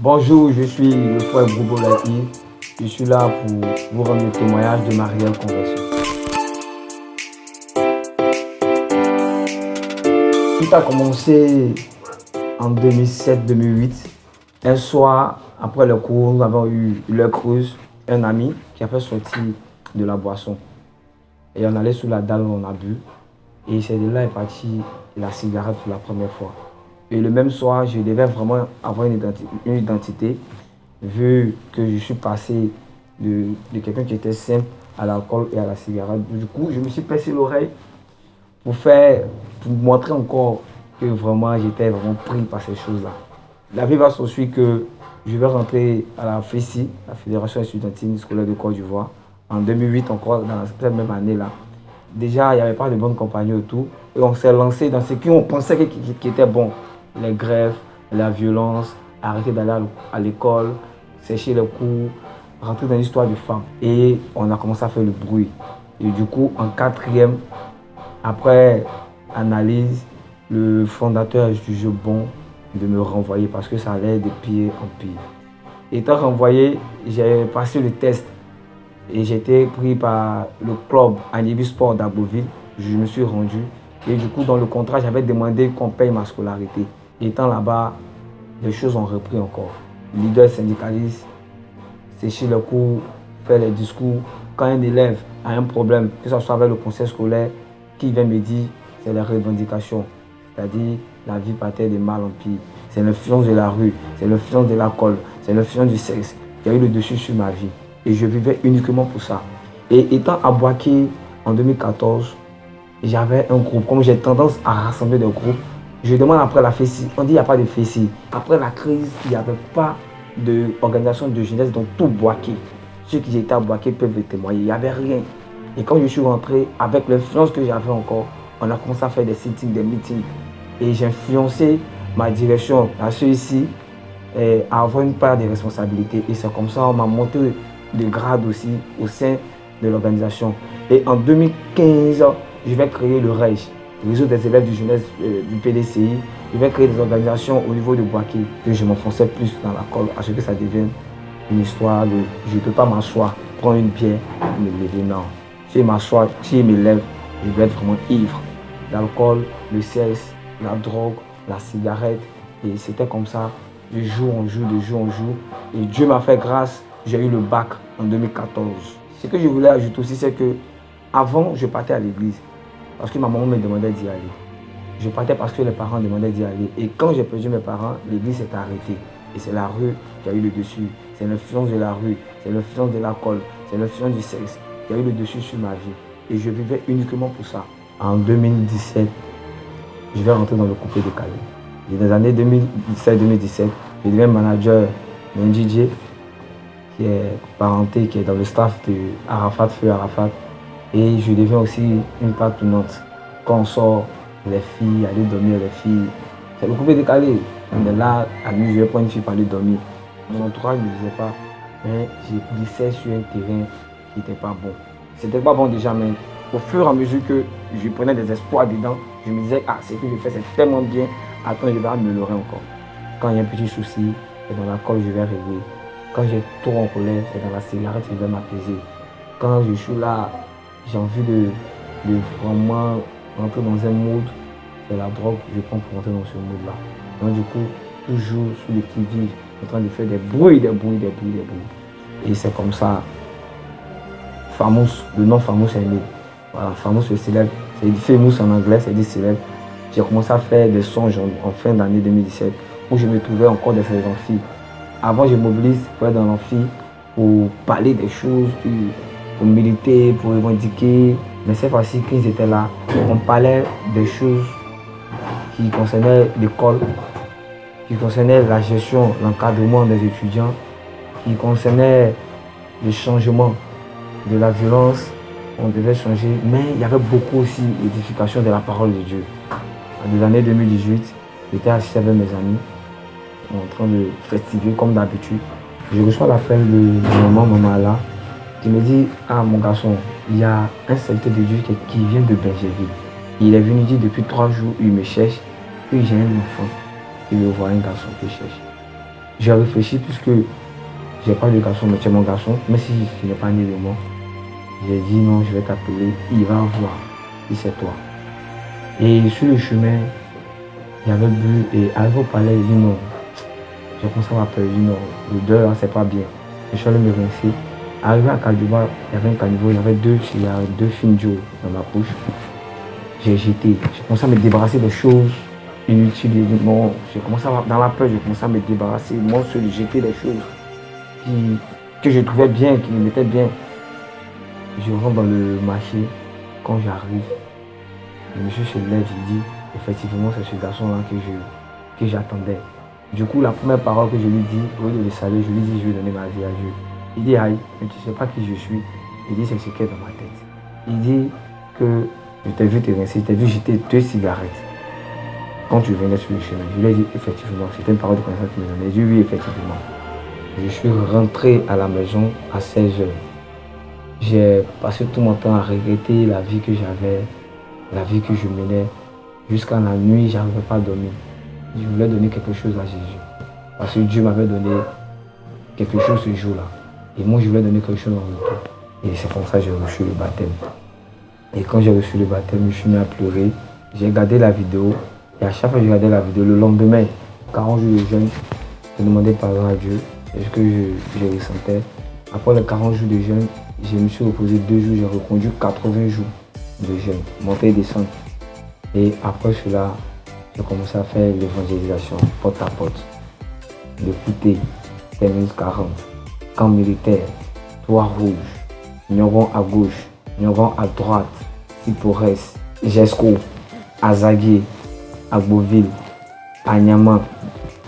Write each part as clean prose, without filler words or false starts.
Bonjour, je suis le frère Bobo Lahi. Je suis là pour vous rendre le témoignage de ma réelle conversion. Tout a commencé en 2007-2008. Un soir, après le cours, nous avons eu l'heure creuse, un ami qui a fait sortir de la boisson. Et on allait sous la dalle, on a bu. Et c'est de là est partie la cigarette pour la première fois. Et le même soir, je devais vraiment avoir une identité vu que je suis passé de quelqu'un qui était simple à l'alcool et à la cigarette. Du coup, je me suis percé l'oreille pour montrer encore que vraiment j'étais vraiment pris par ces choses-là. La vie va s'ensuivre que je vais rentrer à la FESI, la Fédération estudiantine scolaire de Côte d'Ivoire, en 2008 encore, dans cette même année-là. Déjà, il n'y avait pas de bonne compagnie autour. Et on s'est lancé dans ce qu'on pensait qui était bon. Les grèves, la violence, arrêter d'aller à l'école, sécher les cours, rentrer dans l'histoire de femmes. Et on a commencé à faire le bruit. Et du coup, en quatrième, après analyse, le fondateur a jugé bon de me renvoyer parce que ça allait de pire en pire. Étant renvoyé, j'ai passé le test et j'ai été pris par le club Anibi Sport d'Aboville. Je me suis rendu et du coup dans le contrat j'avais demandé qu'on paye ma scolarité. Étant là-bas, les choses ont repris encore. Leader syndicaliste, sécher les cours, faire les discours. Quand un élève a un problème, que ce soit avec le conseil scolaire, qui vient me dire, c'est les revendications. C'est-à-dire la vie partait de mal en pire. C'est l'influence de la rue, c'est l'influence de l'alcool, c'est l'influence du sexe qui a eu le dessus sur ma vie. Et je vivais uniquement pour ça. Et étant à Boaké en 2014, j'avais un groupe. Comme j'ai tendance à rassembler des groupes, je demande après la FESI. On dit qu'il n'y a pas de FESI. Après la crise, il n'y avait pas d'organisation de jeunesse dans tout Boaké. Ceux qui étaient à Boaké peuvent le témoigner. Il n'y avait rien. Et quand je suis rentré, avec l'influence que j'avais encore, on a commencé à faire des sittings, des meetings. Et j'ai influencé ma direction à ceux-ci à avoir une part de responsabilité. Et c'est comme ça qu'on m'a monté de grade aussi au sein de l'organisation. Et en 2015, je vais créer le REJ, le réseau des élèves du jeunesse du PDCI. Je vais créer des organisations au niveau de Boaké. Que je m'enfonçais plus dans la colle à ce que ça devienne une histoire de je ne peux pas m'asseoir, prendre une bière et me lever. Non. Si je m'assois, si je me lève, je vais être vraiment ivre. L'alcool, le sexe, la drogue, la cigarette. Et c'était comme ça, de jour en jour, de jour en jour. Et Dieu m'a fait grâce, j'ai eu le bac en 2014. Ce que je voulais ajouter aussi, c'est que avant, je partais à l'église parce que ma maman me demandait d'y aller. Je partais parce que les parents demandaient d'y aller. Et quand j'ai perdu mes parents, l'église s'est arrêtée. Et c'est la rue qui a eu le dessus. C'est l'influence de la rue, c'est l'influence de l'alcool, c'est l'influence du sexe qui a eu le dessus sur ma vie. Et je vivais uniquement pour ça. En 2017, je vais rentrer dans le coupé de Calais. Et dans les années 2017, je deviens manager d'un DJ qui est parenté, qui est dans le staff de Arafat, Feu Arafat. Et je deviens aussi une part tournante. Quand on sort, les filles, aller dormir, les filles. C'est le coupé de Calais. On est là, à nuit, je vais prendre une fille pour aller dormir. Mon entourage ne me disait pas, mais j'ai glissé sur un terrain qui n'était pas bon. C'était pas bon déjà, mais au fur et à mesure que je prenais des espoirs dedans, je me disais, ah, ce que je fais, c'est tellement bien, attends, je vais améliorer encore. Quand il y a un petit souci, c'est dans l'alcool, je vais régler. Quand j'ai trop en colère, c'est dans la cigarette, je vais m'apaiser. Quand je suis là, j'ai envie de vraiment rentrer dans un mood, c'est la drogue, je prends pour rentrer dans ce mood-là. Donc du coup, toujours sur le qui-vive, en train de faire des bruits. Et c'est comme ça, Famous, le nom Famous est né. Voilà, Famous le célèbre, c'est dit famous en anglais, c'est dit célèbre. J'ai commencé à faire des songes en fin d'année 2017 où je me trouvais encore dans ces amphis. Avant, je mobilise pour être dans l'amphi, pour parler des choses, pour militer, pour revendiquer. Mais cette fois-ci, quand ils étaient là, on parlait des choses qui concernaient l'école, qui concernait la gestion, l'encadrement des étudiants, qui concernait le changement de la violence, on devait changer, mais il y avait beaucoup aussi l'édification de la parole de Dieu. En des années 2018, j'étais assis avec mes amis, en train de festiver comme d'habitude. Je reçois l'appel de maman là, qui me dit, ah mon garçon, il y a un serviteur de Dieu qui vient de Bergerville. Il est venu dire depuis 3 jours, il me cherche, et j'ai un enfant. Il me voit un garçon qui cherche. j'ai réfléchi puisque j'ai pas de garçon, mais tu es mon garçon, même si je n'ai pas né de moi. J'ai dit non, je vais t'appeler, il va voir si c'est toi. Et sur le chemin, j'avais bu et arrivé au palais, il dit non. J'ai commencé à avoir peur, il dit non, l'odeur là, c'est pas bien. Je suis allé me rincer. Arrivé à Kadouba, il y avait un caniveau, il y avait deux fines d'eau dans ma poche. J'ai jeté, j'ai commencé à me débarrasser des choses inutiles. Bon, j'ai commencé à avoir, dans la peur, j'ai commencé à me débarrasser, moi seul, jeter des choses que je trouvais bien, qui me mettaient bien. Je rentre dans le marché, quand j'arrive, le monsieur se lève, il dit, effectivement, c'est ce garçon-là que j'attendais. Du coup, la première parole que je lui dis, au lieu de le saluer, je lui dis, je vais donner ma vie à Dieu. Il dit, aïe, mais tu ne sais pas qui je suis. Il dit, c'est ce qu'il y a dans ma tête. Il dit que je t'ai vu te rincer, je t'ai vu jeter 2 cigarettes quand tu venais sur le chemin. Je lui ai dit, effectivement, c'était une parole de connaissance qu'il me donnait. Il dit, oui, effectivement. Je suis rentré à la maison à 16h. J'ai passé tout mon temps à regretter la vie que j'avais, la vie que je menais. Jusqu'à la nuit, je n'arrivais pas à dormir. Je voulais donner quelque chose à Jésus. Parce que Dieu m'avait donné quelque chose ce jour-là. Et moi, je voulais donner quelque chose en retour. Et c'est comme ça que j'ai reçu le baptême. Et quand j'ai reçu le baptême, je suis mis à pleurer. J'ai regardé la vidéo. Et à chaque fois que j'ai regardé la vidéo, le lendemain, 40 jours de jeûne, je demandais pardon à Dieu. Et ce que je ressentais. Après les 40 jours de jeûne, je me suis reposé 2 jours, j'ai reconduit 80 jours de jeûne, montée et descente. Et après cela, j'ai commencé à faire l'évangélisation porte à porte. D'écouter Terminus 40, camp militaire, Toit Rouge, Nyoron à gauche, Nyoron à droite, Sipores, Jesco, Azagué, à Beauville, à Niama,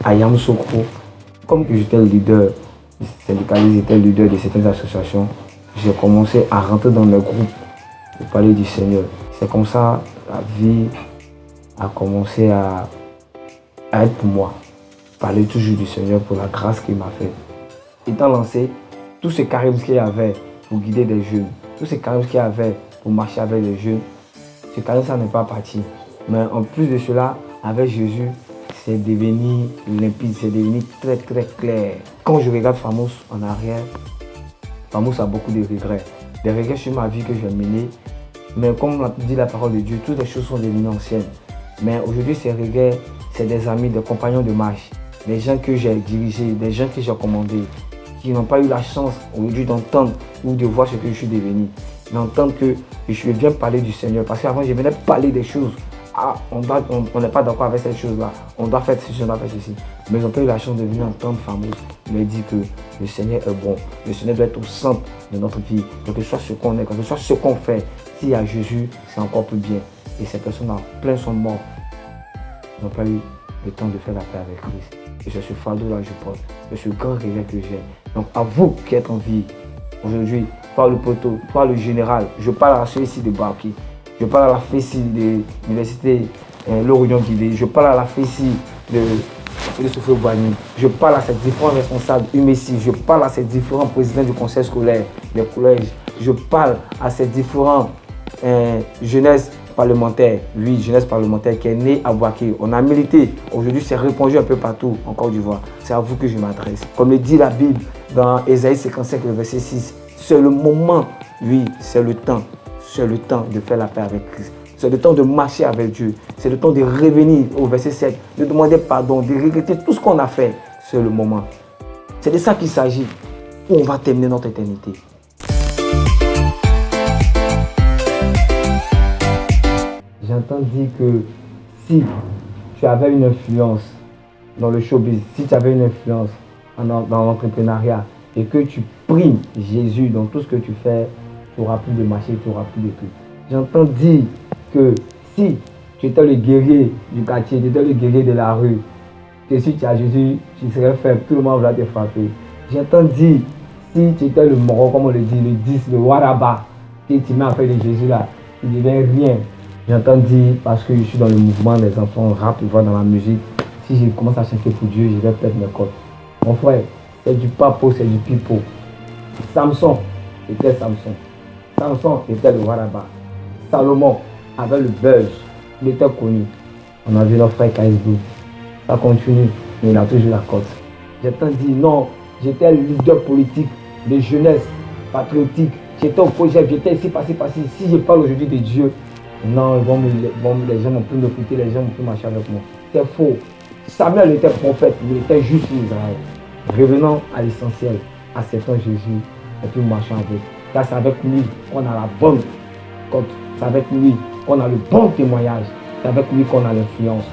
à Yamoussoukro. Comme j'étais le leader syndicaliste, j'étais le leader de certaines associations, j'ai commencé à rentrer dans le groupe pour parler du Seigneur. C'est comme ça la vie a commencé à être pour moi. Parler toujours du Seigneur pour la grâce qu'il m'a fait. Étant lancé, tout ce charisme qu'il y avait pour guider des jeunes, tout ce charisme qu'il y avait pour marcher avec les jeunes, ce charisme n'est pas parti. Mais en plus de cela, avec Jésus, c'est devenu limpide, c'est devenu très très clair. Quand je regarde Famous en arrière, Famous a beaucoup de regrets. Des regrets sur ma vie que j'ai menée. Mais comme l'a dit la parole de Dieu, toutes les choses sont devenues anciennes. Mais aujourd'hui, ces regrets, c'est des amis, des compagnons de marche, des gens que j'ai dirigés, des gens que j'ai commandés, qui n'ont pas eu la chance aujourd'hui d'entendre ou de voir ce que je suis devenu. D'entendre que je viens parler du Seigneur. Parce qu'avant, je venais parler des choses. Ah, on n'est pas d'accord avec cette chose-là. On doit faire ceci, on doit faire ceci. Mais ils n'ont pas eu la chance de venir entendre Famous. Il m'a dit que le Seigneur est bon. Le Seigneur doit être au centre de notre vie. Quel que soit ce qu'on est, quel que soit ce qu'on fait. S'il y a Jésus, c'est encore plus bien. Et ces personnes-là, plein sont morts. Ils n'ont pas eu le temps de faire la paix avec Christ. Et c'est ce fardeau-là que je porte. C'est ce grand regret que j'ai. Donc à vous qui êtes en vie, aujourd'hui, toi le poteau, toi le général, je parle à ceux-ci de Barki. Je parle à la FECI de l'université Lorient Guidé. Je parle à la FECI de Sophie Boigny. Je parle à ces différents responsables UMESI. Je parle à ces différents présidents du conseil scolaire, des collèges. Je parle à ces différents jeunesse parlementaire. Oui, jeunesse parlementaire qui est née à Boaké. On a milité. Aujourd'hui, c'est répandu un peu partout en Côte d'Ivoire. C'est à vous que je m'adresse. Comme le dit la Bible dans Ésaïe 55, le verset 6. C'est le moment, oui, c'est le temps. C'est le temps de faire la paix avec Christ. C'est le temps de marcher avec Dieu. C'est le temps de revenir au verset 7, de demander pardon, de regretter tout ce qu'on a fait. C'est le moment. C'est de ça qu'il s'agit. Où on va terminer notre éternité. J'entends dire que si tu avais une influence dans le showbiz, si tu avais une influence dans l'entrepreneuriat et que tu primes Jésus dans tout ce que tu fais, tu n'auras plus de marché, tu n'auras plus de tout. J'entends dire que si tu étais le guerrier du quartier, tu étais le guerrier de la rue, que si tu as Jésus, tu serais faible, tout le monde va te frapper. J'entends dire, si tu étais le moro, comme on le dit, le 10, le waraba, et tu mets à faire de Jésus là, tu ne deviens rien. J'entends dire, parce que je suis dans le mouvement des enfants rap, ils voient dans la musique, si je commence à chanter pour Dieu, je vais perdre mes côtes. Mon frère, c'est du papo, c'est du pipo. Samson était Samson. Samson était le waraba. Salomon avait le buzz. Il était connu. On a vu notre frère Kaisbou. Ça continue, mais il a toujours la cote. J'entends dire non, j'étais leader politique, de jeunesse, patriotique, j'étais au projet, j'étais ici, passé. Si je parle aujourd'hui de Dieu, non, les gens vont plus m'écouter, les gens vont plus marcher avec moi. C'est faux. Samuel était prophète, il était juste en Israël. Revenons à l'essentiel, acceptons Jésus et puis marchons avec. Car c'est avec lui qu'on a la bonne côte, c'est avec lui qu'on a le bon témoignage, c'est avec lui qu'on a l'influence.